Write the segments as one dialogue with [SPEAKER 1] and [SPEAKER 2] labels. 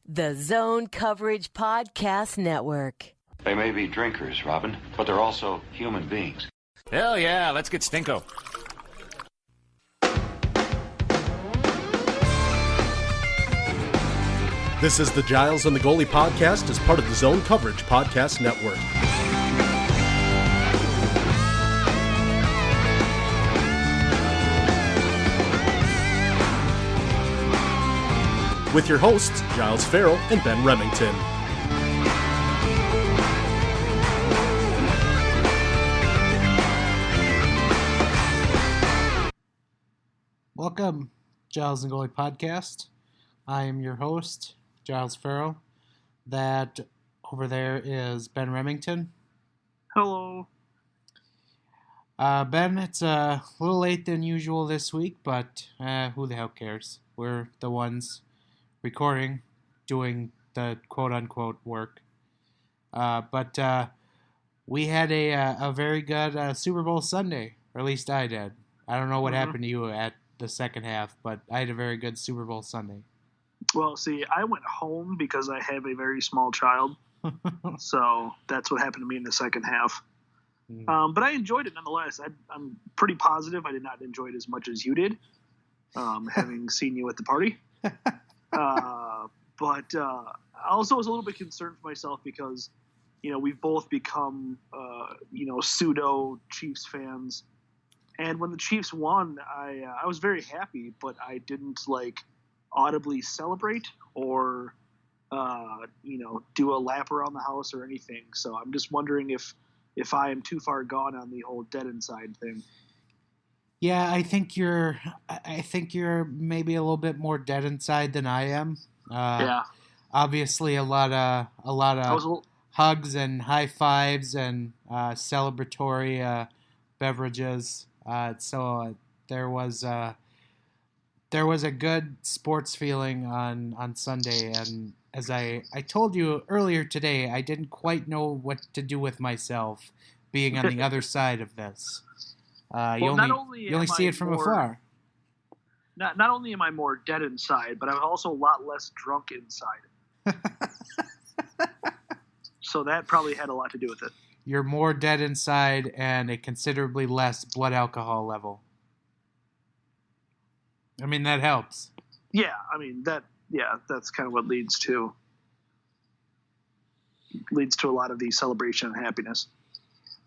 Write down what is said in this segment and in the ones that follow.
[SPEAKER 1] The Zone Coverage Podcast Network.
[SPEAKER 2] They may be drinkers, Robin, but they're also human beings.
[SPEAKER 3] Hell yeah, let's get stinko.
[SPEAKER 4] This is the Giles and the Goalie podcast as part of the Zone Coverage Podcast Network. With your hosts, Giles Farrell and Ben Remington.
[SPEAKER 5] Welcome, Giles and Goalie podcast. I am your host, Giles Farrell. That over there is Ben Remington.
[SPEAKER 6] Hello.
[SPEAKER 5] Ben, it's a little late than usual this week, but who the hell cares? We're the ones recording, doing the quote-unquote work. But we had a very good Super Bowl Sunday, or at least I did. I don't know what happened to you at the second half, but I had a very good Super Bowl Sunday.
[SPEAKER 6] Well, see, I went home because I have a very small child, so that's what happened to me in the second half. But I enjoyed it nonetheless. I'm pretty positive I did not enjoy it as much as you did, having seen you at the party. But I also was a little bit concerned for myself because, we've both become, pseudo Chiefs fans. And when the Chiefs won, I was very happy, but I didn't, audibly celebrate or, do a lap around the house or anything. So I'm just wondering if I am too far gone on the whole dead inside thing.
[SPEAKER 5] Yeah, I think you're maybe a little bit more dead inside than I am.
[SPEAKER 6] Yeah.
[SPEAKER 5] Obviously, a lot of hugs and high fives and celebratory beverages. So there was a good sports feeling on Sunday, and as I told you earlier today, I didn't quite know what to do with myself being on the other side of this. You only see it from afar.
[SPEAKER 6] Not only am I more dead inside, but I'm also a lot less drunk inside. So that probably had a lot to do with it.
[SPEAKER 5] You're more dead inside and a considerably less blood alcohol level. I mean, that helps.
[SPEAKER 6] Yeah, that's kind of what leads to a lot of the celebration and happiness.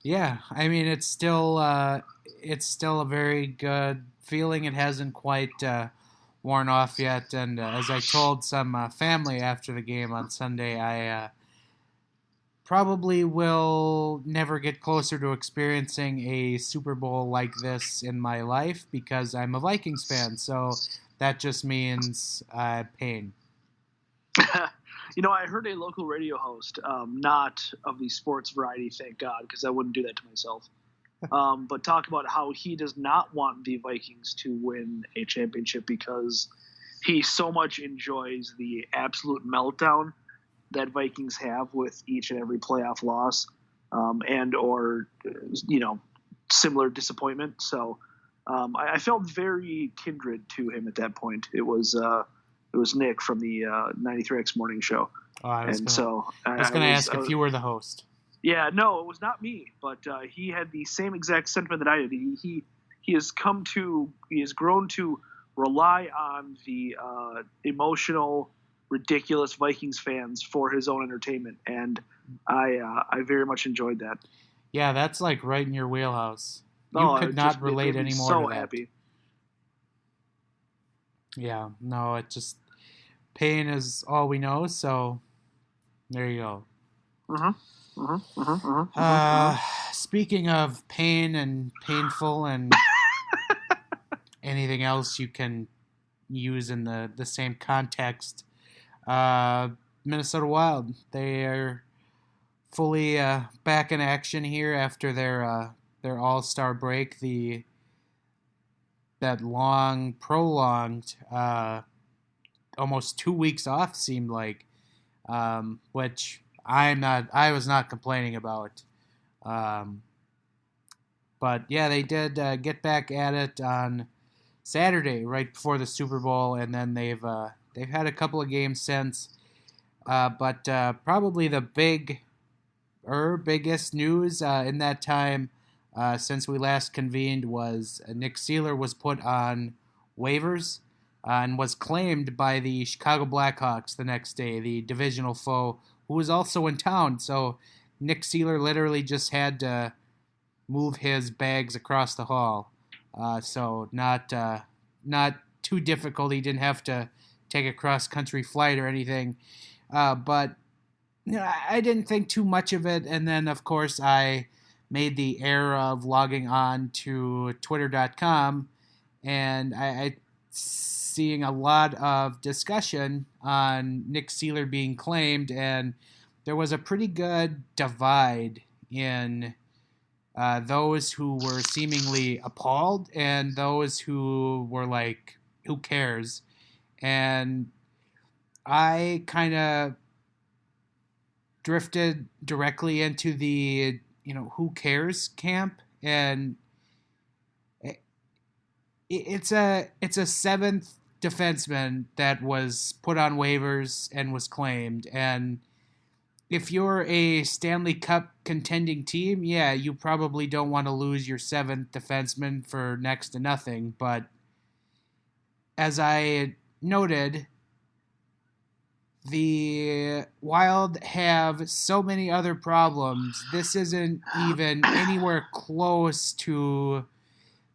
[SPEAKER 5] Yeah, I mean, it's still a very good feeling. It hasn't quite worn off yet. And as I told some family after the game on Sunday, I probably will never get closer to experiencing a Super Bowl like this in my life because I'm a Vikings fan. So that just means pain.
[SPEAKER 6] I heard a local radio host, not of the sports variety, thank God, because I wouldn't do that to myself, but talk about how he does not want the Vikings to win a championship because he so much enjoys the absolute meltdown that Vikings have with each and every playoff loss and or similar disappointment. So I felt very kindred to him at that point. It was Nick from the 93X morning show.
[SPEAKER 5] Oh, I was going to ask if you were the host.
[SPEAKER 6] Yeah, no, it was not me, but he had the same exact sentiment that I did. He has grown to rely on the emotional, ridiculous Vikings fans for his own entertainment, and I very much enjoyed that.
[SPEAKER 5] Yeah, that's right in your wheelhouse. You could not relate anymore to that.
[SPEAKER 6] Happy.
[SPEAKER 5] Yeah, no, it just pain is all we know, so there you go. Speaking of pain and painful and anything else you can use in the same context, Minnesota Wild, they are fully back in action here after their All-Star break. That long, prolonged, almost 2 weeks off seemed like, which I was not complaining about. But yeah, they did get back at it on Saturday, right before the Super Bowl, and then they've had a couple of games since. But probably the biggest news in that time since we last convened was Nick Seeler was put on waivers and was claimed by the Chicago Blackhawks the next day, the divisional foe, who was also in town. So Nick Seeler literally just had to move his bags across the hall. So not too difficult. He didn't have to take a cross-country flight or anything. But I didn't think too much of it. And then, of course, I made the error of logging on to Twitter.com, and I seeing a lot of discussion on Nick Seeler being claimed, and there was a pretty good divide in those who were seemingly appalled and those who were like, who cares? And I kind of drifted directly into the, who cares camp. And it's a seventh defenseman that was put on waivers and was claimed. And if you're a Stanley Cup contending team, yeah, you probably don't want to lose your seventh defenseman for next to nothing. But as I noted, the Wild have so many other problems. This isn't even anywhere close to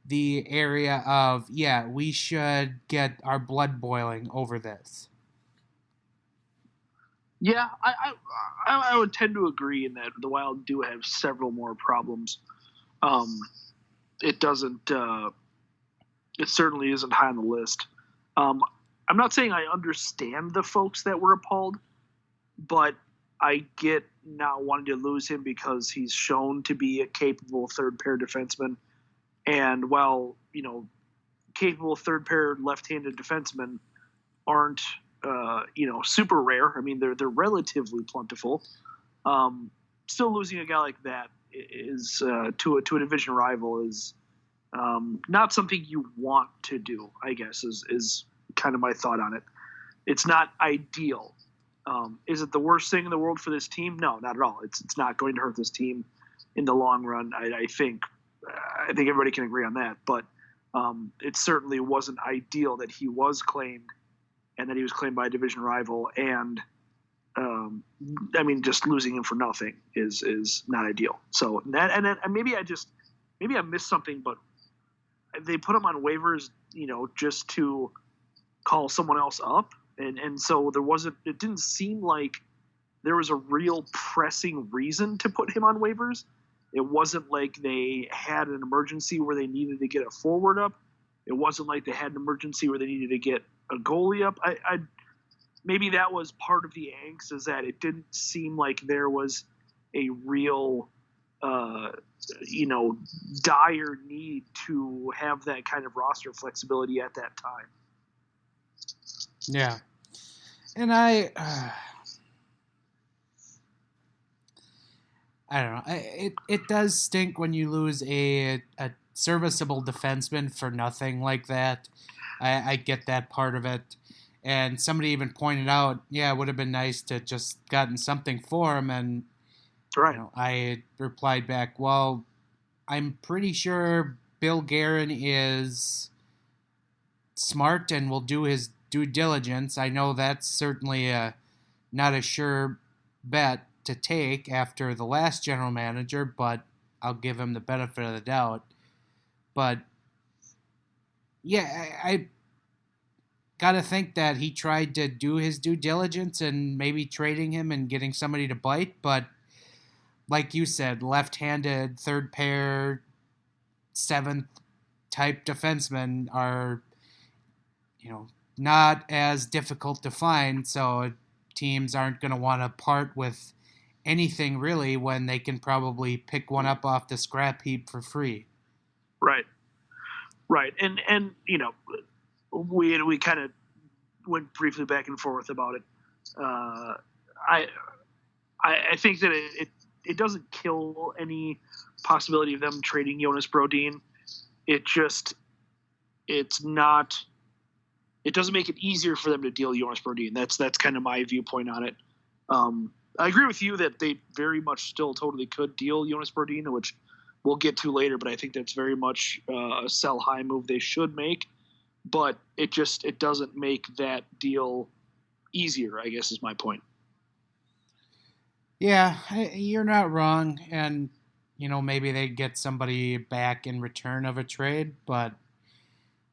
[SPEAKER 5] the area of, yeah, we should get our blood boiling over this.
[SPEAKER 6] Yeah, I would tend to agree in that the Wild do have several more problems. It doesn't. It certainly isn't high on the list. I'm not saying I understand the folks that were appalled, but I get not wanting to lose him because he's shown to be a capable third pair defenseman. And while, capable third pair left-handed defensemen aren't, super rare. I mean, they're relatively plentiful. Still losing a guy like that is to a division rival is not something you want to do, I guess, is kind of my thought on it. It's not ideal. Is it the worst thing in the world for this team? No, not at all. It's not going to hurt this team in the long run. I think everybody can agree on that. But it certainly wasn't ideal that he was claimed and that he was claimed by a division rival. And just losing him for nothing is not ideal. So maybe I missed something, but they put him on waivers, just to call someone else up. And so it didn't seem like there was a real pressing reason to put him on waivers. It wasn't like they had an emergency where they needed to get a forward up. It wasn't like they had an emergency where they needed to get a goalie up. Maybe that was part of the angst, is that it didn't seem like there was a real, dire need to have that kind of roster flexibility at that time.
[SPEAKER 5] Yeah. And I don't know. It does stink when you lose a serviceable defenseman for nothing like that. I get that part of it. And somebody even pointed out, yeah, it would have been nice to just gotten something for him. And
[SPEAKER 6] right.
[SPEAKER 5] I replied back, well, I'm pretty sure Bill Guerin is smart and will do his due diligence. I know that's certainly not a sure bet to take after the last general manager, but I'll give him the benefit of the doubt. But yeah, I got to think that he tried to do his due diligence and maybe trading him and getting somebody to bite. But like you said, left-handed, third pair, seventh type defensemen are, not as difficult to find. So teams aren't going to want to part with anything really when they can probably pick one up off the scrap heap for free.
[SPEAKER 6] Right. And we kind of went briefly back and forth about it. I think that it doesn't kill any possibility of them trading Jonas Brodin. It doesn't make it easier for them to deal Jonas Brodin. That's kind of my viewpoint on it. I agree with you that they very much still totally could deal Jonas Brodin, which we'll get to later, but I think that's very much a sell high move they should make. But it doesn't make that deal easier, I guess is my point.
[SPEAKER 5] Yeah, you're not wrong. And, maybe they get somebody back in return of a trade, but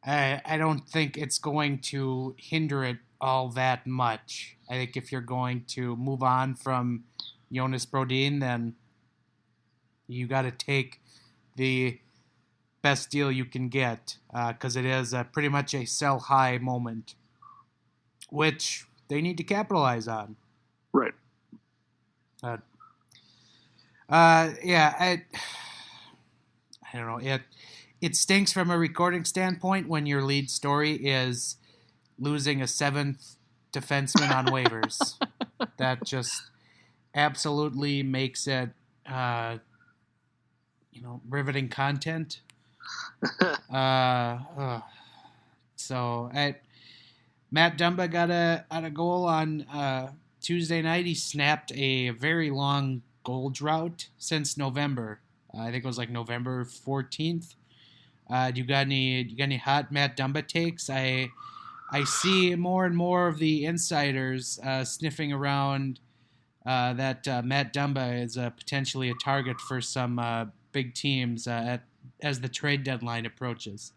[SPEAKER 5] I don't think it's going to hinder it all that much. I think if you're going to move on from Jonas Brodin, then you got to take the best deal you can get, because it is pretty much a sell high moment, which they need to capitalize on.
[SPEAKER 6] Right.
[SPEAKER 5] I don't know. It stinks from a recording standpoint when your lead story is losing a 7th defenseman on waivers. That just absolutely makes it, riveting content. So Matt Dumba got a goal on Tuesday night. He snapped a very long goal drought since November. I think it was like November 14th. Do you got any hot Matt Dumba takes? I see more and more of the insiders sniffing around that Matt Dumba is potentially a target for some big teams as the trade deadline approaches.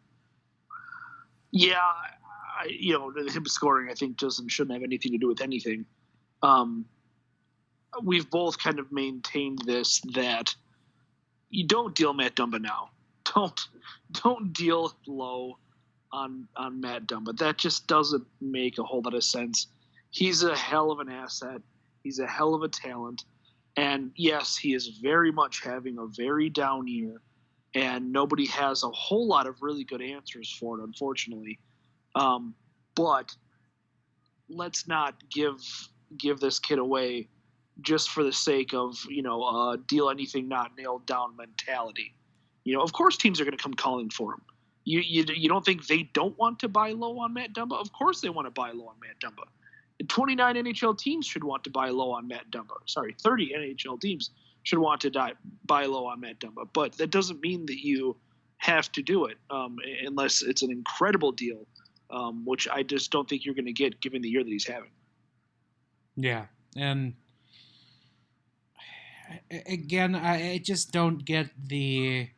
[SPEAKER 6] Yeah, him scoring, I think, shouldn't have anything to do with anything. We've both kind of maintained this, that you don't deal Matt Dumba now. Don't deal low on Matt Dumba. That just doesn't make a whole lot of sense. He's a hell of an asset. He's a hell of a talent. And yes, he is very much having a very down year, and nobody has a whole lot of really good answers for it, unfortunately. But let's not give this kid away just for the sake of, deal anything not nailed down mentality. Of course teams are going to come calling for him. You don't think they don't want to buy low on Matt Dumba? Of course they want to buy low on Matt Dumba. 29 NHL teams should want to buy low on Matt Dumba. 30 NHL teams should want to buy low on Matt Dumba. But that doesn't mean that you have to do it unless it's an incredible deal, which I just don't think you're going to get given the year that he's having.
[SPEAKER 5] Yeah, and again, I just don't get the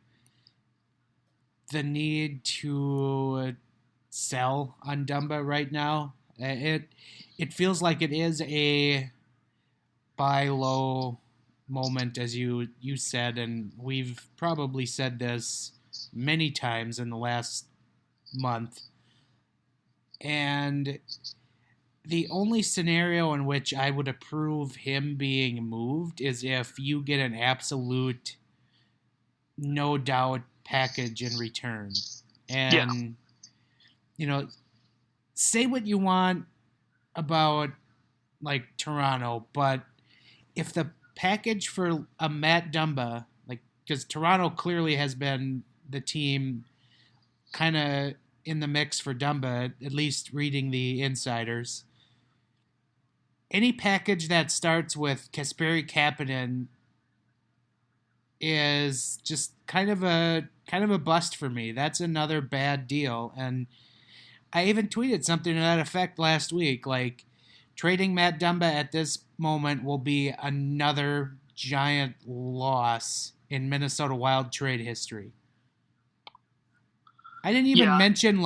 [SPEAKER 5] need to sell on Dumba right now. It feels like it is a buy low moment, as you said, and we've probably said this many times in the last month. And the only scenario in which I would approve him being moved is if you get an absolute no doubt package in return. And, say what you want about, like, Toronto, but if the package for a Matt Dumba, because Toronto clearly has been the team kind of in the mix for Dumba, at least reading the insiders, any package that starts with Kasperi Kapanen is just kind of a bust for me. That's another bad deal. And I even tweeted something to that effect last week. Like, trading Matt Dumba at this moment will be another giant loss in Minnesota Wild trade history. I didn't even mention,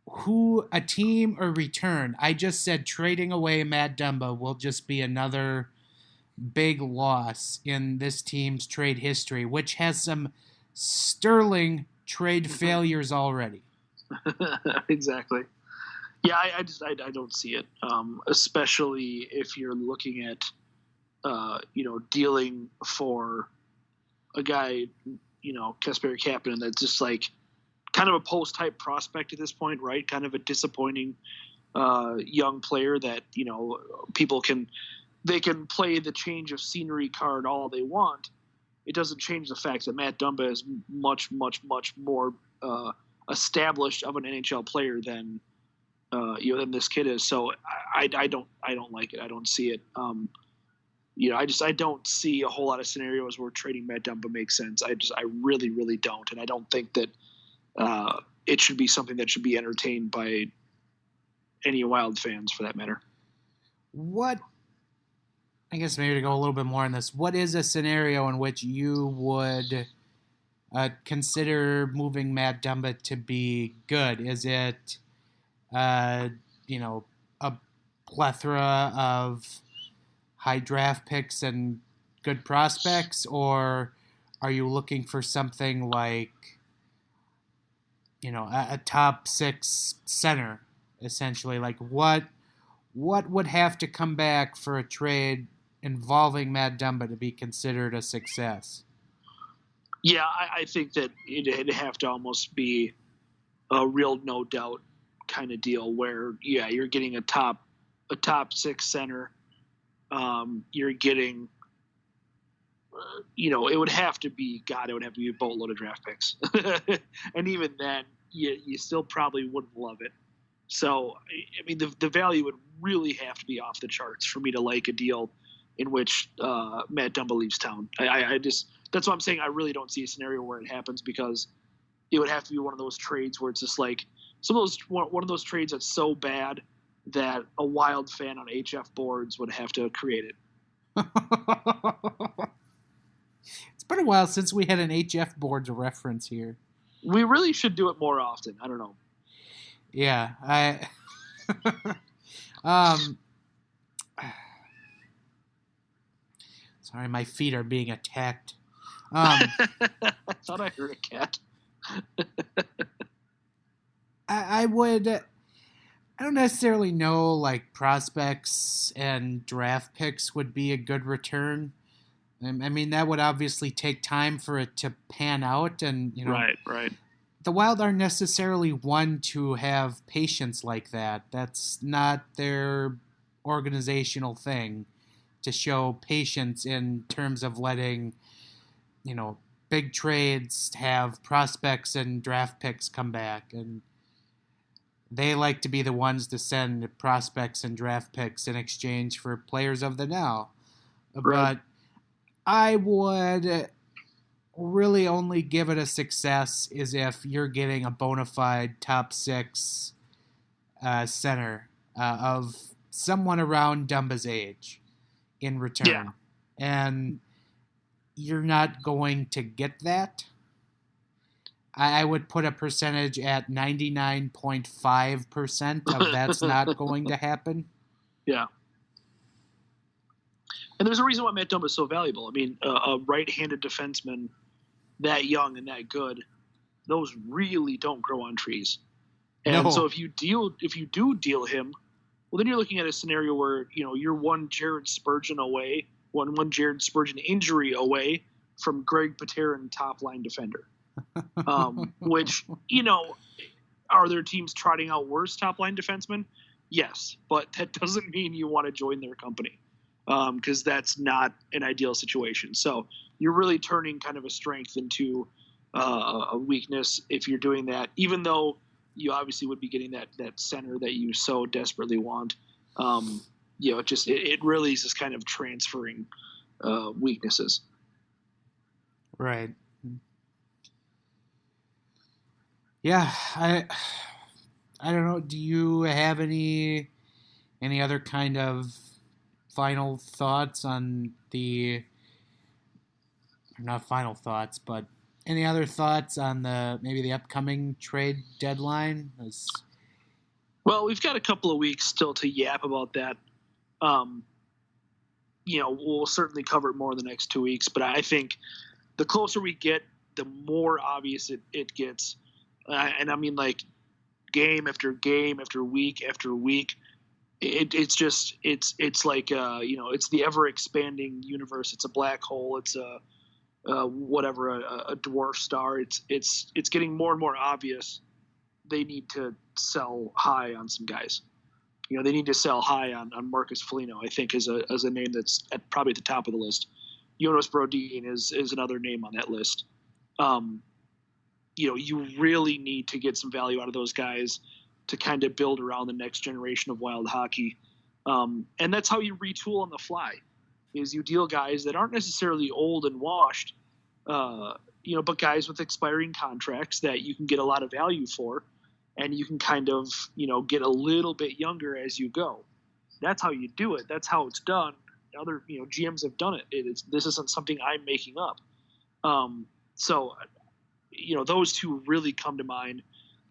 [SPEAKER 5] who, a team or return. I just said trading away Matt Dumba will just be another big loss in this team's trade history, which has some sterling trade failures already.
[SPEAKER 6] Exactly. Yeah, I don't see it, especially if you're looking at, dealing for a guy, Kasperi Kapanen, that's just kind of a post-type prospect at this point, right? Kind of a disappointing young player that, people can play the change of scenery card all they want. It doesn't change the fact that Matt Dumba is much, much, much more established of an NHL player than than this kid is. So I don't like it. I don't see it. I don't see a whole lot of scenarios where trading Matt Dumba makes sense. I really, really don't. And I don't think that it should be something that should be entertained by any Wild fans for that matter.
[SPEAKER 5] I guess maybe to go a little bit more on this, what is a scenario in which you would consider moving Matt Dumba to be good? Is it, a plethora of high draft picks and good prospects, or are you looking for something like, a top 6 center, essentially? Like what would have to come back for a trade involving Matt Dumba to be considered a success?
[SPEAKER 6] Yeah, I think that it'd have to almost be a real no doubt kind of deal where, you're getting a top 6 center. You're getting, it would have to be a boatload of draft picks. And even then, you still probably wouldn't love it. So, I mean, the value would really have to be off the charts for me to like a deal in which Matt Dumba leaves town. That's what I'm saying. I really don't see a scenario where it happens, because it would have to be one of those trades where it's just like one of those trades that's so bad that a Wild fan on HF boards would have to create it.
[SPEAKER 5] It's been a while since we had an HF boards reference here.
[SPEAKER 6] We really should do it more often. I don't know.
[SPEAKER 5] Yeah, sorry, my feet are being attacked.
[SPEAKER 6] I thought I heard a cat.
[SPEAKER 5] I don't necessarily know, like, prospects and draft picks would be a good return. I mean, that would obviously take time for it to pan out, and
[SPEAKER 6] right.
[SPEAKER 5] The Wild aren't necessarily one to have patience like that. That's not their organizational thing, to show patience in terms of letting, big trades have prospects and draft picks come back. And they like to be the ones to send prospects and draft picks in exchange for players of the now.
[SPEAKER 6] Right.
[SPEAKER 5] But I would really only give it a success is if you're getting a bona fide top 6 center of someone around Dumba's age in return.
[SPEAKER 6] Yeah.
[SPEAKER 5] And you're not going to get that. I would put a percentage at 99.5% of that's not going to happen.
[SPEAKER 6] Yeah. And there's a reason why Matt Dumba is so valuable. I mean, a right-handed defenseman that young and that good, those really don't grow on trees. And so if you do deal him, well, then you're looking at a scenario where, you're one Jared Spurgeon injury away from Greg Pateryn top line defender. Which, are there teams trotting out worse top line defensemen? Yes, but that doesn't mean you want to join their company, because that's not an ideal situation. So you're really turning kind of a strength into a weakness if you're doing that, even though you obviously would be getting that center that you so desperately want. It really is just kind of transferring weaknesses.
[SPEAKER 5] Right. Yeah, I don't know. Do you have any other kind of final thoughts on not final thoughts, but any other thoughts on maybe the upcoming trade deadline?
[SPEAKER 6] Well, we've got a couple of weeks still to yap about that. We'll certainly cover it more in the next 2 weeks, but I think the closer we get, the more obvious it gets. And I mean, like, game after game after week after week, it's like it's the ever expanding universe. It's a black hole. It's a dwarf star. It's getting more and more obvious. They need to sell high on some guys. They need to sell high on Marcus Foligno, I think, is a name that's probably at the top of the list. Jonas Brodin is another name on that list. You really need to get some value out of those guys. to kind of build around the next generation of Wild hockey. And that's how you retool on the fly, is you deal guys that aren't necessarily old and washed, but guys with expiring contracts that you can get a lot of value for, and you can kind of, get a little bit younger as you go. That's how you do it. That's how it's done. Other, GMs have done it. This isn't something I'm making up. So, those two really come to mind,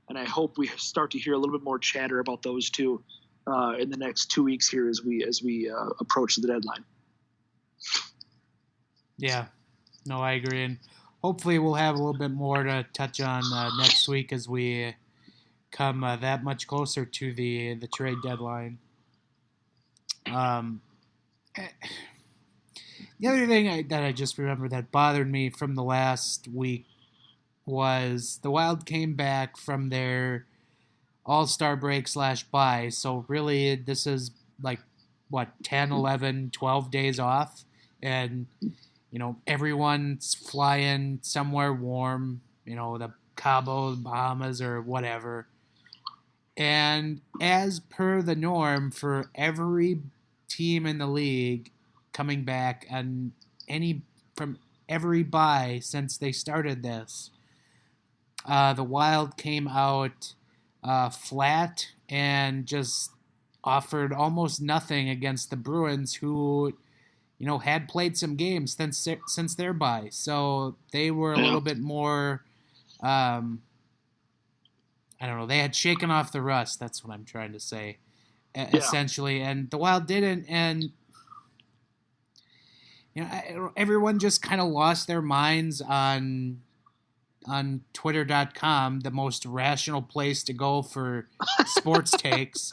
[SPEAKER 6] and I hope we start to hear a little bit more chatter about those two in the next 2 weeks here as we approach the deadline.
[SPEAKER 5] Yeah, no, I agree, and hopefully we'll have a little bit more to touch on next week as we come that much closer to the trade deadline. The other thing that I just remembered that bothered me from the last week was the Wild came back from their All-Star break / bye. So really this is 10, 11, 12 days off. And, everyone's flying somewhere warm, the Cabo, Bahamas or whatever. And as per the norm for every team in the league coming back and from every bye since they started this, the Wild came out flat and just offered almost nothing against the Bruins, who had played some games since their bye. So they were a little bit more I don't know. They had shaken off the rust. That's what I'm trying to say, essentially. And the Wild didn't. And everyone just kind of lost their minds on Twitter.com, the most rational place to go for sports takes.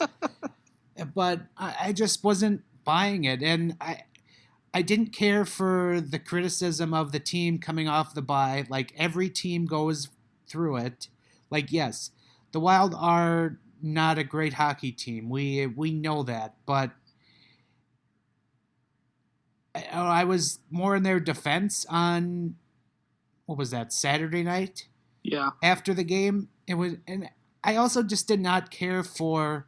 [SPEAKER 5] But I just wasn't buying it, and I didn't care for the criticism of the team coming off the bye. Every team goes through it. Yes. The Wild are not a great hockey team. We know that, but I was more in their defense on what was that, Saturday night?
[SPEAKER 6] Yeah.
[SPEAKER 5] After the game, and I also just did not care for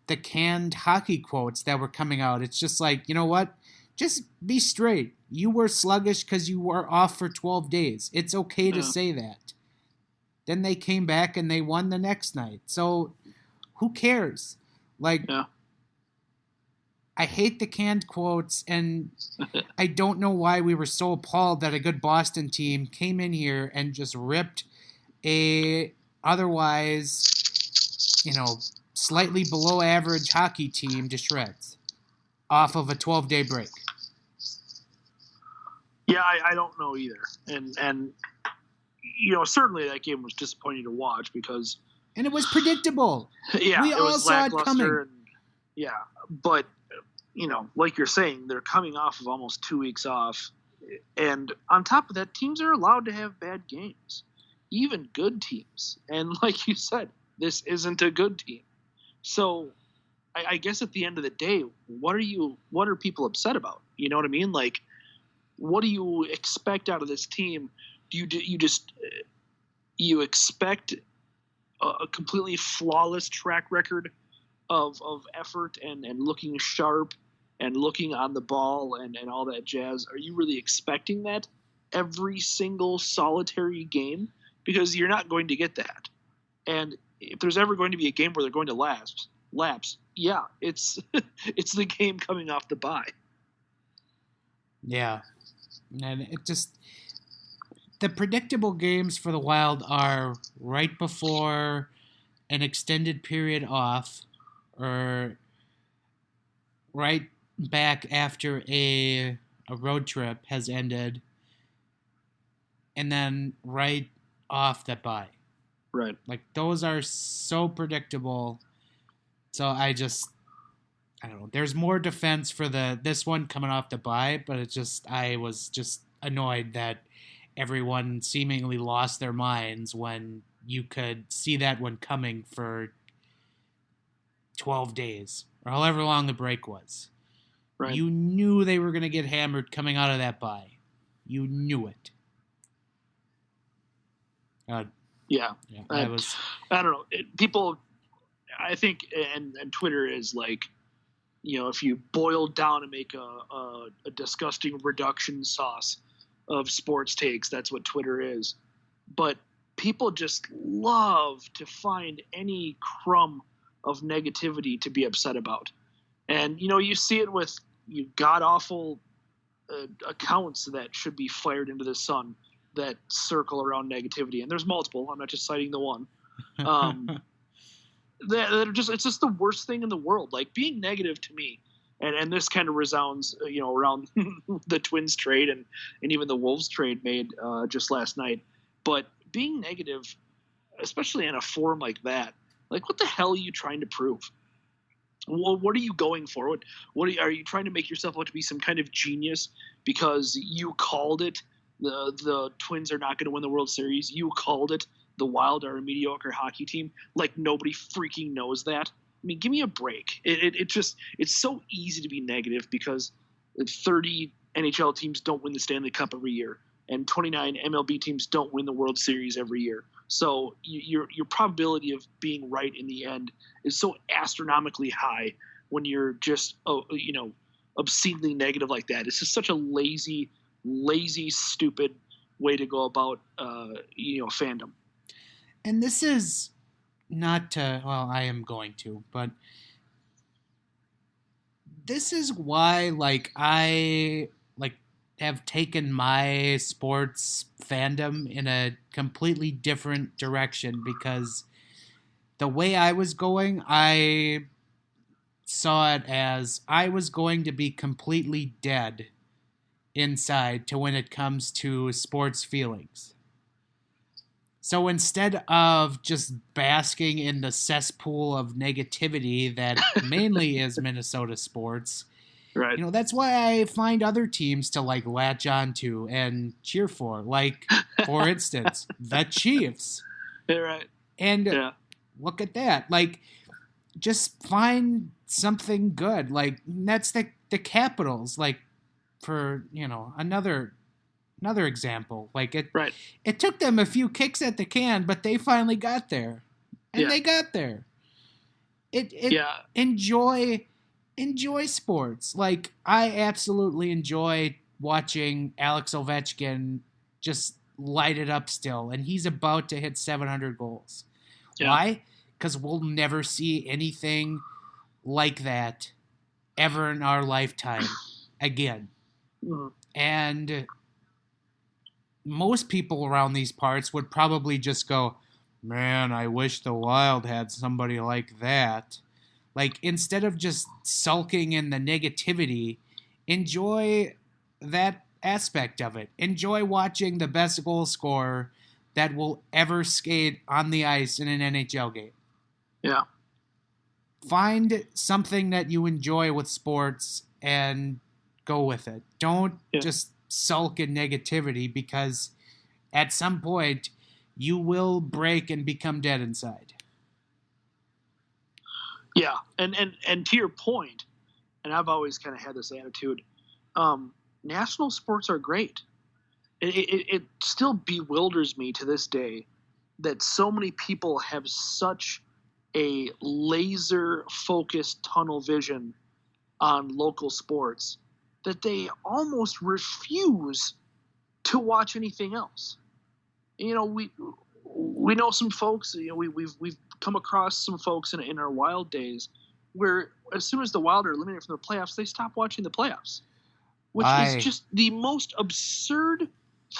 [SPEAKER 5] the canned hockey quotes that were coming out. It's just you know what? Just be straight. You were sluggish because you were off for 12 days. It's okay to say that. Then they came back and they won the next night. So who cares? I hate the canned quotes, and I don't know why we were so appalled that a good Boston team came in here and just ripped a otherwise, slightly below average hockey team to shreds off of a 12-day break.
[SPEAKER 6] Yeah, I don't know either. And certainly that game was disappointing to watch because...
[SPEAKER 5] And it was predictable.
[SPEAKER 6] Yeah,
[SPEAKER 5] we all saw it coming.
[SPEAKER 6] But, like you're saying, they're coming off of almost 2 weeks off. And on top of that, teams are allowed to have bad games, even good teams. And like you said, this isn't a good team. So I guess at the end of the day, what are people upset about? You know what I mean? What do you expect out of this team? You expect a completely flawless track record of effort and looking sharp and looking on the ball and all that jazz? Are you really expecting that every single solitary game? Because you're not going to get that. And if there's ever going to be a game where they're going to lapse, it's it's the game coming off the bye.
[SPEAKER 5] Yeah. And it just... The predictable games for the Wild are right before an extended period off, or right back after a road trip has ended, and then right off that bye.
[SPEAKER 6] Right.
[SPEAKER 5] Those are so predictable. So I don't know. There's more defense for this one coming off the bye, but I was just annoyed that everyone seemingly lost their minds when you could see that one coming for 12 days or however long the break was. Right. You knew they were going to get hammered coming out of that bye. You knew it.
[SPEAKER 6] I don't know. People, I think, and Twitter is like, if you boil down and make a disgusting reduction sauce of sports takes, that's what Twitter is. But people just love to find any crumb of negativity to be upset about. And, you see it with god-awful accounts that should be fired into the sun that circle around negativity. And there's multiple. I'm not just citing the one. That are just, it's just the worst thing in the world. Like, being negative to me, and this kind of resounds, around the Twins trade and even the Wolves trade made just last night. But being negative, especially in a forum like that, like, what the hell are you trying to prove? Well, what are you going for? Are you trying to make yourself out to be some kind of genius because you called it? The Twins are not going to win the World Series. You called it. The Wild are a mediocre hockey team. Like, nobody freaking knows that. I mean, give me a break. It's so easy to be negative because 30 NHL teams don't win the Stanley Cup every year, and 29 MLB teams don't win the World Series every year. So your probability of being right in the end is so astronomically high when you're just obscenely negative like that. It's just such a lazy, stupid way to go about fandom.
[SPEAKER 5] And this is not to, well, I am going to, but this is why, I have taken my sports fandom in a completely different direction, because the way I was going, I saw it as I was going to be completely dead inside to when it comes to sports feelings. So instead of just basking in the cesspool of negativity that mainly is Minnesota sports,
[SPEAKER 6] right?
[SPEAKER 5] That's why I find other teams to latch on to and cheer for. Like, for instance, the Chiefs.
[SPEAKER 6] Yeah, right.
[SPEAKER 5] And look at that. Just find something good. That's the Capitals. For another example, it took them a few kicks at the can, but they finally got there, and they got there. Enjoy sports. I absolutely enjoy watching Alex Ovechkin just light it up still, and he's about to hit 700 goals. Yeah. Why? Because we'll never see anything like that ever in our lifetime again. Mm-hmm. And most people around these parts would probably just go, man, I wish the Wild had somebody like that. Instead of just sulking in the negativity, enjoy that aspect of it. Enjoy watching the best goal scorer that will ever skate on the ice in an NHL game.
[SPEAKER 6] Yeah.
[SPEAKER 5] Find something that you enjoy with sports and go with it. Don't just sulk in negativity, because at some point you will break and become dead inside.
[SPEAKER 6] Yeah, and to your point, and I've always kind of had this attitude, national sports are great. It still bewilders me to this day that so many people have such a laser-focused tunnel vision on local sports that they almost refuse to watch anything else. We know some folks. We've come across some folks in our Wild days where as soon as the Wild are eliminated from the playoffs, they stop watching the playoffs, which is just the most absurd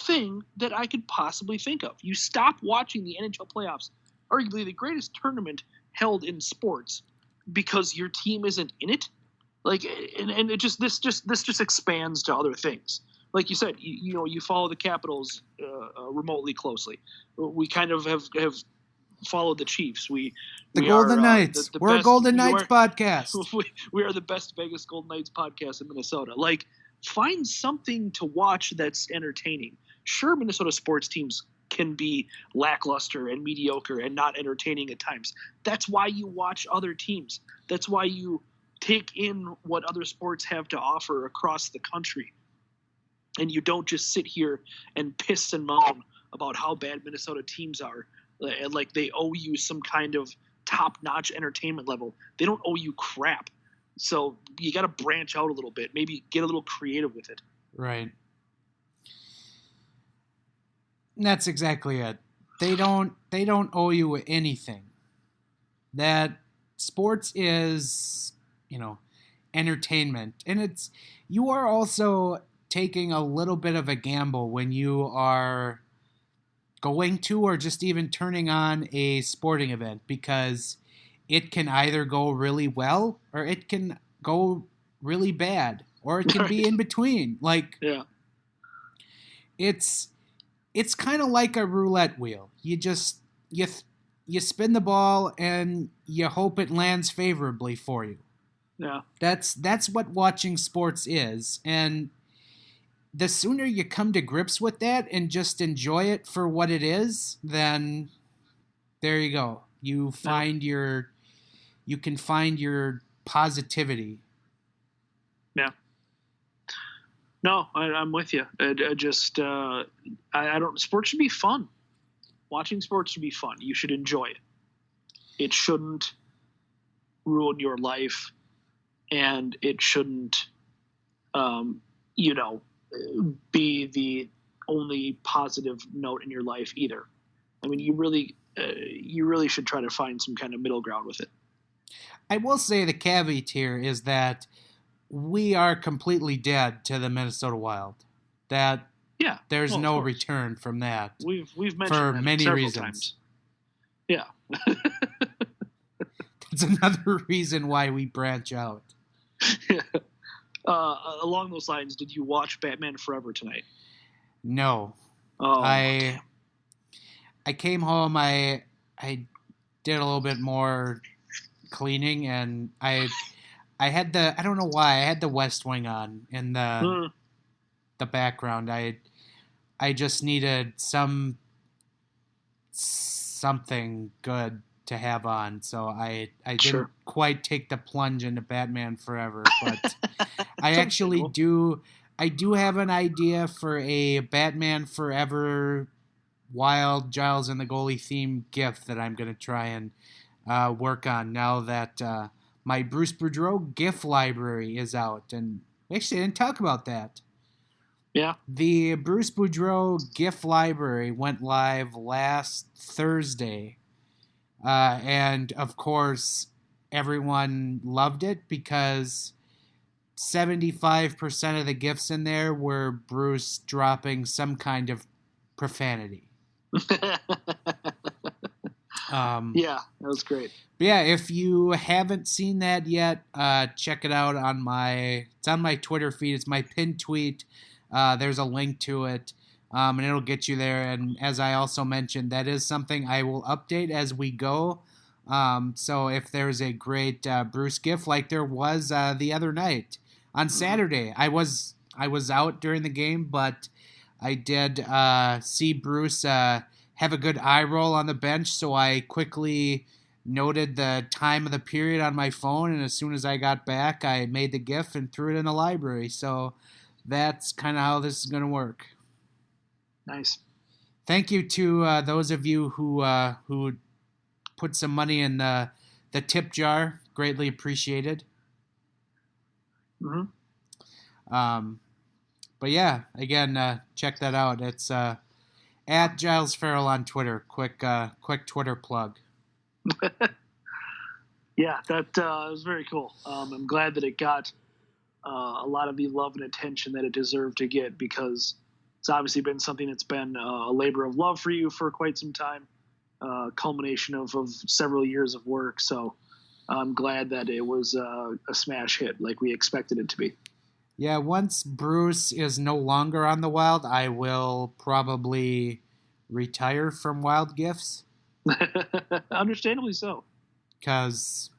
[SPEAKER 6] thing that I could possibly think of. You stop watching the NHL playoffs, arguably the greatest tournament held in sports, because your team isn't in it. And it just this just expands to other things. Like you said, you follow the Capitals remotely closely. We kind of have followed the Chiefs. The
[SPEAKER 5] Golden Knights. We're a Golden Knights podcast.
[SPEAKER 6] We are the best Vegas Golden Knights podcast in Minnesota. Find something to watch that's entertaining. Sure, Minnesota sports teams can be lackluster and mediocre and not entertaining at times. That's why you watch other teams. That's why you take in what other sports have to offer across the country. And you don't just sit here and piss and moan about how bad Minnesota teams are, like they owe you some kind of top-notch entertainment level. They don't owe you crap. So you got to branch out a little bit, maybe get a little creative with it.
[SPEAKER 5] Right. That's exactly it. They don't owe you anything. That sports is, entertainment, and you are also taking a little bit of a gamble when you are going to or just even turning on a sporting event, because it can either go really well or it can go really bad, or it can be in between. Like,
[SPEAKER 6] yeah,
[SPEAKER 5] it's kind of like a roulette wheel. You just you spin the ball and you hope it lands favorably for you.
[SPEAKER 6] Yeah,
[SPEAKER 5] that's what watching sports is, and the sooner you come to grips with that and just enjoy it for what it is, then there you go. You can find your positivity.
[SPEAKER 6] Yeah. No, I'm with you. I don't. Sports should be fun. Watching sports should be fun. You should enjoy it. It shouldn't ruin your life, and it shouldn't, be the only positive note in your life either. I mean, you really should try to find some kind of middle ground with it.
[SPEAKER 5] I will say the caveat here is that we are completely dead to the Minnesota Wild. That there's no return from that.
[SPEAKER 6] We've mentioned
[SPEAKER 5] for
[SPEAKER 6] that
[SPEAKER 5] many
[SPEAKER 6] several
[SPEAKER 5] reasons.
[SPEAKER 6] Times. Yeah.
[SPEAKER 5] That's another reason why we branch out.
[SPEAKER 6] Along those lines, did you watch Batman Forever tonight?
[SPEAKER 5] No.
[SPEAKER 6] Oh,
[SPEAKER 5] I came home. I did a little bit more cleaning, and I had I don't know why I had the West Wing on in the background. I just needed something good to have on, so I didn't quite take the plunge into Batman Forever, but I actually do have an idea for a Batman Forever Wild Giles and the Goalie theme GIF that I'm going to try and work on now that my Bruce Boudreau GIF library is out, and we actually didn't talk about that.
[SPEAKER 6] Yeah.
[SPEAKER 5] The Bruce Boudreau GIF library went live last Thursday. And, of course, everyone loved it because 75% of the GIFs in there were Bruce dropping some kind of profanity.
[SPEAKER 6] Yeah, that was great.
[SPEAKER 5] But yeah, if you haven't seen that yet, check it out it's on my Twitter feed. It's my pinned tweet. There's a link to it. And it'll get you there. And as I also mentioned, that is something I will update as we go. So if there's a great Bruce GIF like there was the other night on Saturday, I was out during the game, but I did see Bruce have a good eye roll on the bench. So I quickly noted the time of the period on my phone, and as soon as I got back, I made the GIF and threw it in the library. So that's kind of how this is going to work.
[SPEAKER 6] Nice.
[SPEAKER 5] Thank you to those of you who put some money in the tip jar. Greatly appreciated.
[SPEAKER 6] Mm-hmm.
[SPEAKER 5] But yeah, again, check that out. It's at Giles Farrell on Twitter. Quick Twitter plug.
[SPEAKER 6] Yeah, that was very cool. I'm glad that it got a lot of the love and attention that it deserved to get, because it's obviously been something that's been a labor of love for you for quite some time, culmination of several years of work. So I'm glad that it was a smash hit like we expected it to be.
[SPEAKER 5] Yeah, once Bruce is no longer on the Wild, I will probably retire from Wild GIFs.
[SPEAKER 6] Understandably so.
[SPEAKER 5] Because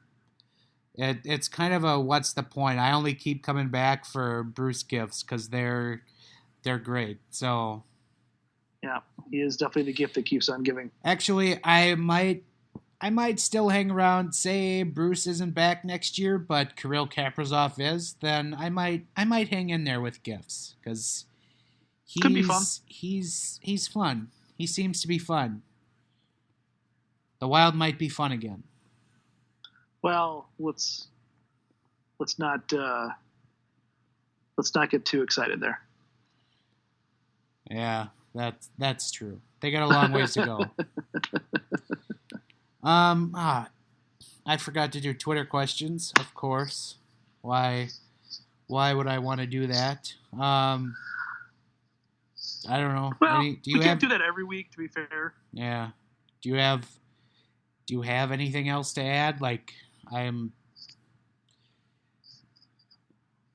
[SPEAKER 5] it's kind of a what's the point? I only keep coming back for Bruce GIFs because they're great. So
[SPEAKER 6] yeah, he is definitely the gift that keeps on giving.
[SPEAKER 5] Actually, I might still hang around. Say Bruce isn't back next year, but Kirill Kaprizov is. Then I might hang in there with GIFs because
[SPEAKER 6] could be fun.
[SPEAKER 5] He's fun. He seems to be fun. The Wild might be fun again.
[SPEAKER 6] Well, let's not get too excited there.
[SPEAKER 5] Yeah, that's true. They got a long ways to go. I forgot to do Twitter questions, of course. Why would I want to do that? I don't know.
[SPEAKER 6] Well, we can't do that every week, to be fair.
[SPEAKER 5] Yeah. Do you have anything else to add? Like,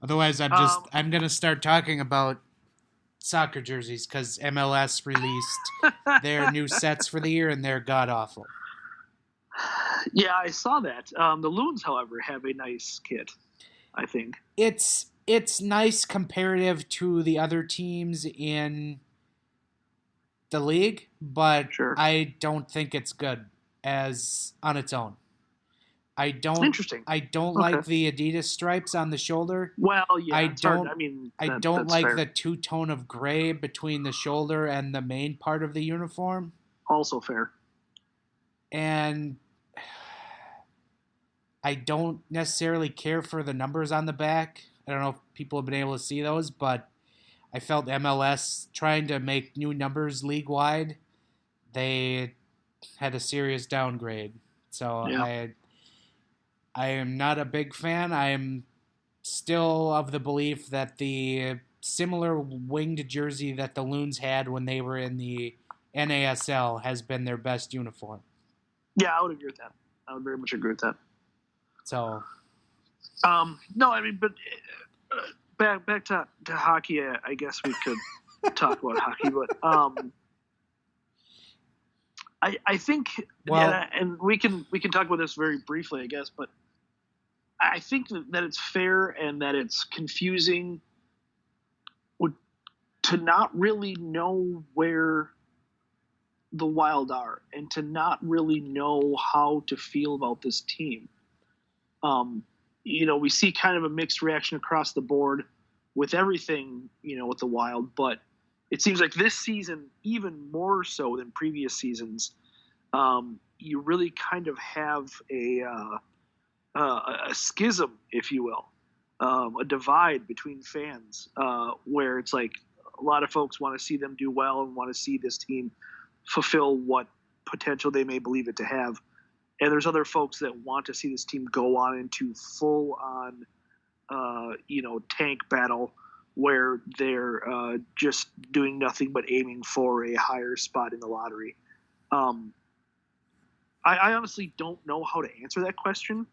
[SPEAKER 5] otherwise I'm gonna start talking about soccer jerseys because MLS released their new sets for the year and they're god awful.
[SPEAKER 6] Yeah, I saw that. The Loons, however, have a nice kit, I think.
[SPEAKER 5] It's nice comparative to the other teams in the league, but
[SPEAKER 6] sure.
[SPEAKER 5] I don't think it's good as on its own.
[SPEAKER 6] Interesting.
[SPEAKER 5] I don't like the Adidas stripes on the shoulder.
[SPEAKER 6] Well, yeah,
[SPEAKER 5] I don't like
[SPEAKER 6] fair.
[SPEAKER 5] the two-tone of gray between the shoulder and the main part of the uniform.
[SPEAKER 6] Also fair.
[SPEAKER 5] And I don't necessarily care for the numbers on the back. I don't know if people have been able to see those, but I felt MLS trying to make new numbers league-wide, they had a serious downgrade. So yeah. I am not a big fan. I am still of the belief that the similar winged jersey that the Loons had when they were in the NASL has been their best uniform.
[SPEAKER 6] Yeah, I would agree with that. I would very much agree with that.
[SPEAKER 5] So,
[SPEAKER 6] no, I mean, but back to hockey. I guess we could talk about hockey, but I think, and we can talk about this very briefly, I guess, but I think that it's fair and that it's confusing to not really know where the Wild are and to not really know how to feel about this team. We see kind of a mixed reaction across the board with everything, with the Wild, but it seems like this season, even more so than previous seasons, you really kind of have a schism, if you will, a divide between fans, where it's like a lot of folks want to see them do well and want to see this team fulfill what potential they may believe it to have. And there's other folks that want to see this team go on into full-on, tank battle where they're just doing nothing but aiming for a higher spot in the lottery. I honestly don't know how to answer that question.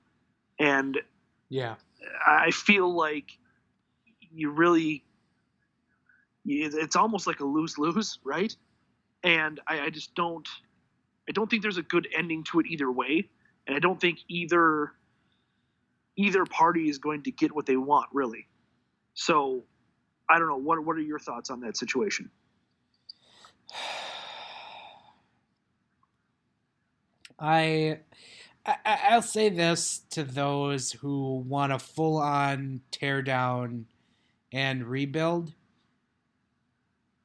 [SPEAKER 6] And
[SPEAKER 5] yeah,
[SPEAKER 6] I feel like it's almost like a lose-lose, right? And I don't think there's a good ending to it either way. And I don't think either party is going to get what they want, really. So I don't know. What are your thoughts on that situation?
[SPEAKER 5] I'll say this to those who want a full-on tear down and rebuild.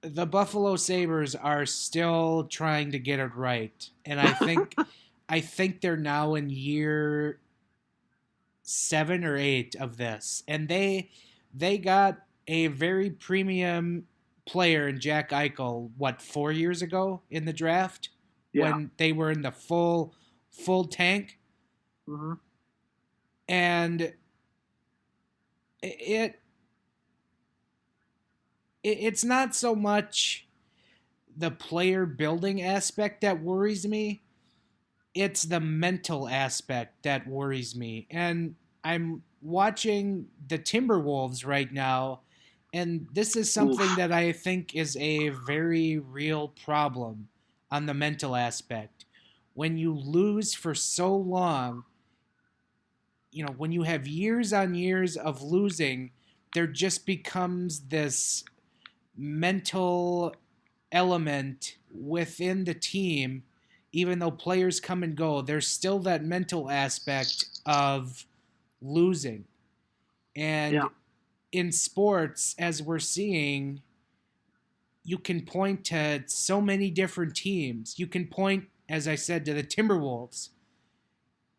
[SPEAKER 5] The Buffalo Sabres are still trying to get it right. And I think they're now in year 7 or 8 of this. And they got a very premium player in Jack Eichel, 4 years ago in the draft? Yeah. When they were in the full tank.
[SPEAKER 6] Mm-hmm.
[SPEAKER 5] And it's not so much the player building aspect that worries me. It's the mental aspect that worries me. And I'm watching the Timberwolves right now, and this is something that I think is a very real problem on the mental aspect. When you lose for so long, when you have years on years of losing, there just becomes this mental element within the team. Even though players come and go, there's still that mental aspect of losing. And in sports, as we're seeing, you can point to so many different teams. You can point, as I said, to the Timberwolves.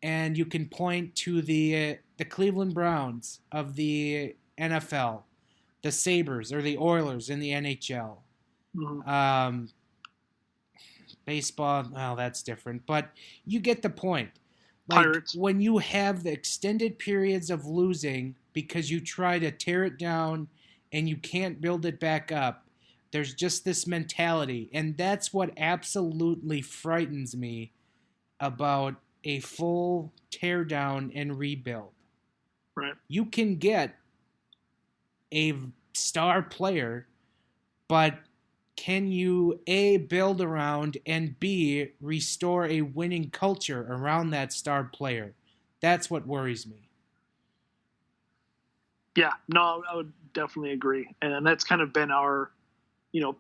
[SPEAKER 5] and you can point to the Cleveland Browns of the NFL, the Sabres or the Oilers in the NHL. Mm-hmm. Baseball, well, that's different, but you get the point. Like, Pirates. When you have the extended periods of losing because you try to tear it down and you can't build it back up, there's just this mentality, and that's what absolutely frightens me about a full tear down and rebuild.
[SPEAKER 6] Right.
[SPEAKER 5] You can get a star player, but can you A, build around, and B, restore a winning culture around that star player? That's what worries me.
[SPEAKER 6] Yeah, no, I would definitely agree. And that's kind of been our,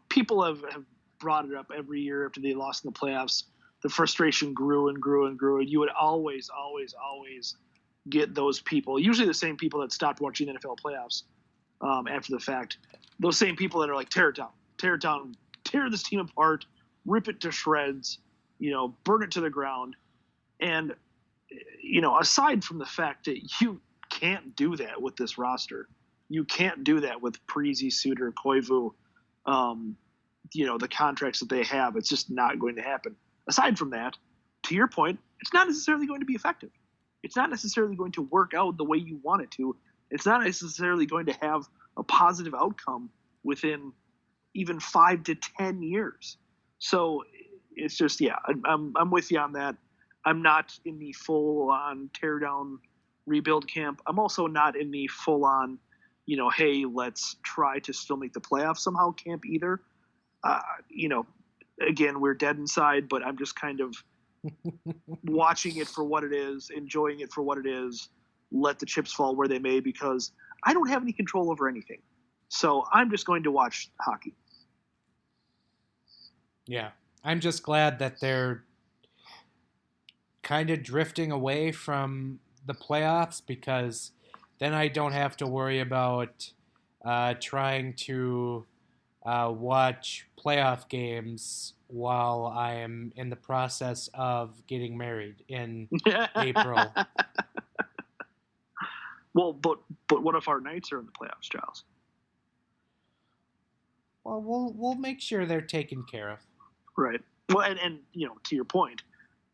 [SPEAKER 6] people have brought it up every year after they lost in the playoffs. The frustration grew and grew and grew. And you would always, always, always get those people, usually the same people that stopped watching the NFL playoffs after the fact. Those same people that are like, tear it down, tear this team apart, rip it to shreds, burn it to the ground. And, aside from the fact that you can't do that with this roster, you can't do that with Parise, Suter, Koivu, the contracts that they have, it's just not going to happen. Aside from that, to your point, it's not necessarily going to be effective. It's not necessarily going to work out the way you want it to. It's not necessarily going to have a positive outcome within even 5 to 10 years. So it's just, I'm with you on that. I'm not in the full-on tear-down rebuild camp. I'm also not in the full-on, hey, let's try to still make the playoffs somehow camp either. Again, we're dead inside, but I'm just kind of watching it for what it is, enjoying it for what it is, let the chips fall where they may, because I don't have any control over anything. So I'm just going to watch hockey.
[SPEAKER 5] Yeah, I'm just glad that they're kind of drifting away from the playoffs, because then I don't have to worry about trying to watch playoff games while I am in the process of getting married in April.
[SPEAKER 6] Well, but what if our Knights are in the playoffs, Giles?
[SPEAKER 5] Well, we'll make sure they're taken care of.
[SPEAKER 6] Right. Well, and to your point,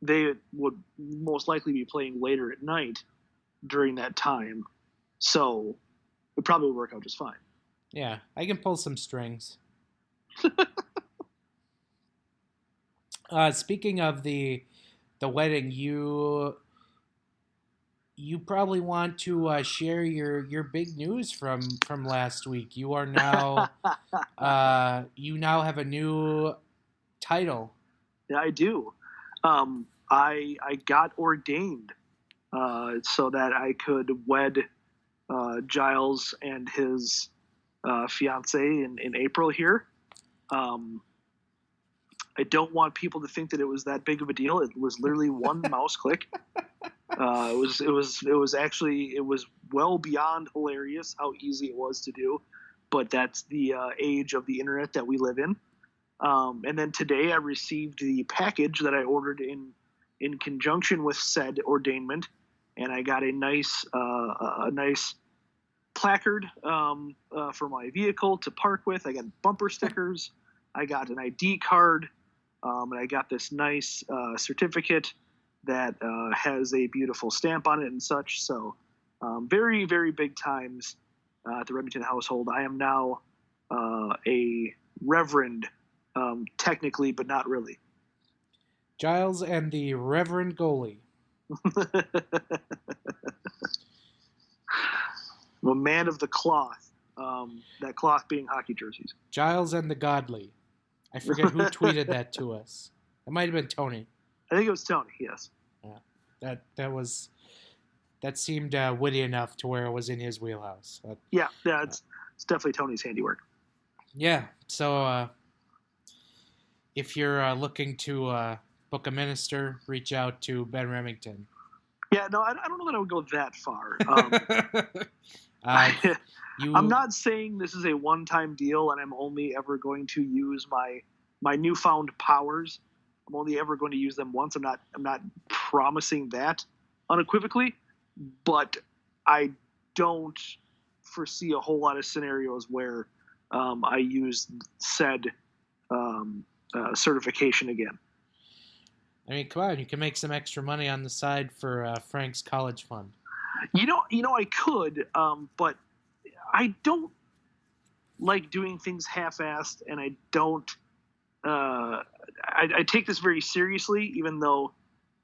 [SPEAKER 6] they would most likely be playing later at night during that time, so it probably would work out just fine.
[SPEAKER 5] Yeah, I can pull some strings. Speaking of the wedding, you probably want to share your big news from last week. You are now you now have a new title.
[SPEAKER 6] Yeah, I do. I got ordained so that I could wed Giles and his fiance in April here. I don't want people to think that it was that big of a deal. It was literally one mouse click. It was well beyond hilarious how easy it was to do, but that's the age of the internet that we live in. And then today I received the package that I ordered in conjunction with said ordainment, and I got a nice placard for my vehicle to park with. I got bumper stickers. I got an ID card, and I got this nice certificate that has a beautiful stamp on it and such. So very, very big times at the Remington household. I am now a Reverend, technically, but not really.
[SPEAKER 5] Giles and the Reverend Goalie.
[SPEAKER 6] I'm a man of the cloth. That cloth being hockey jerseys.
[SPEAKER 5] Giles and the Godly. I forget who tweeted that to us. It might have been Tony.
[SPEAKER 6] I think it was Tony. Yes.
[SPEAKER 5] Yeah, that seemed witty enough to where it was in his wheelhouse.
[SPEAKER 6] It's definitely Tony's handiwork.
[SPEAKER 5] Yeah. So if you're looking to book a minister, reach out to Ben Remington.
[SPEAKER 6] Yeah, no, I don't know that I would go that far. I'm not saying this is a one-time deal and I'm only ever going to use my newfound powers. I'm only ever going to use them once. I'm not promising that. unequivocally, but I don't foresee a whole lot of scenarios where I use said certification again.
[SPEAKER 5] I mean, come on, you can make some extra money on the side for Frank's college fund.
[SPEAKER 6] You know, I could, but I don't like doing things half-assed, and I don't. I take this very seriously, even though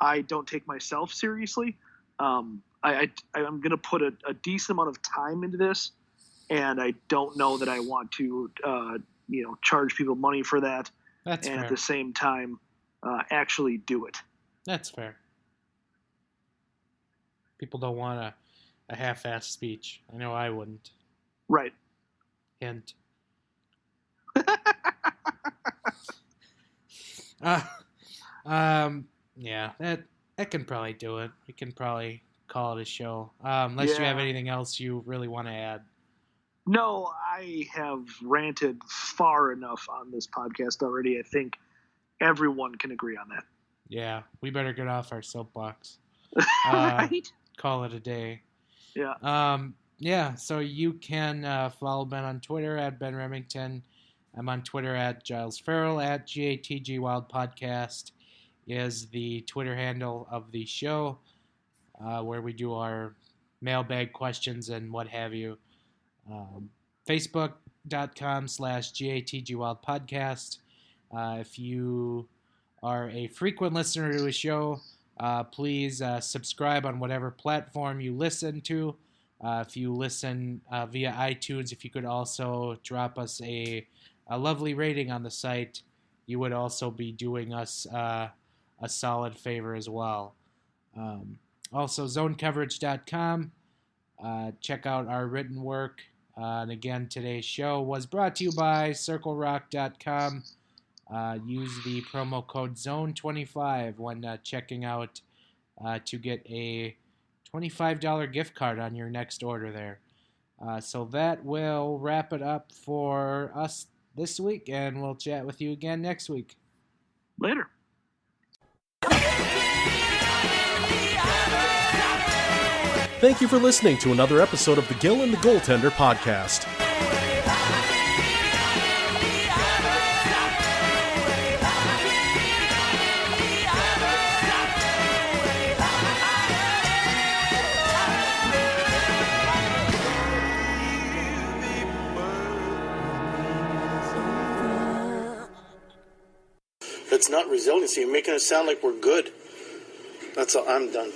[SPEAKER 6] I don't take myself seriously. I'm going to put a decent amount of time into this, and I don't know that I want to, charge people money for that.
[SPEAKER 5] That's
[SPEAKER 6] and
[SPEAKER 5] fair.
[SPEAKER 6] At the same time, actually do it.
[SPEAKER 5] That's fair. People don't want a half-assed speech. I know I wouldn't.
[SPEAKER 6] Right.
[SPEAKER 5] Hint. Yeah, that can probably do it. We can probably call it a show. Unless you have anything else you really want to add.
[SPEAKER 6] No, I have ranted far enough on this podcast already. I think everyone can agree on that.
[SPEAKER 5] Yeah, we better get off our soapbox.
[SPEAKER 6] Right?
[SPEAKER 5] Call it a day.
[SPEAKER 6] Yeah.
[SPEAKER 5] Yeah, so you can follow Ben on Twitter at Ben Remington. I'm on Twitter at Giles Farrell, at GATG Wild Podcast is the Twitter handle of the show, where we do our mailbag questions and what have you. Facebook.com/GATG Wild Podcast. If you are a frequent listener to a show, please subscribe on whatever platform you listen to. If you listen via iTunes, if you could also drop us a lovely rating on the site, you would also be doing us a solid favor as well. Also, zonecoverage.com. Check out our written work. And again, today's show was brought to you by CircleRock.com. Use the promo code ZONE25 when checking out to get a $25 gift card on your next order there. So that will wrap it up for us this week, and we'll chat with you again next week.
[SPEAKER 6] Later.
[SPEAKER 4] Thank you for listening to another episode of the Gill and the Goaltender podcast.
[SPEAKER 7] That's not resiliency. You're making it sound like we're good. That's all. I'm done.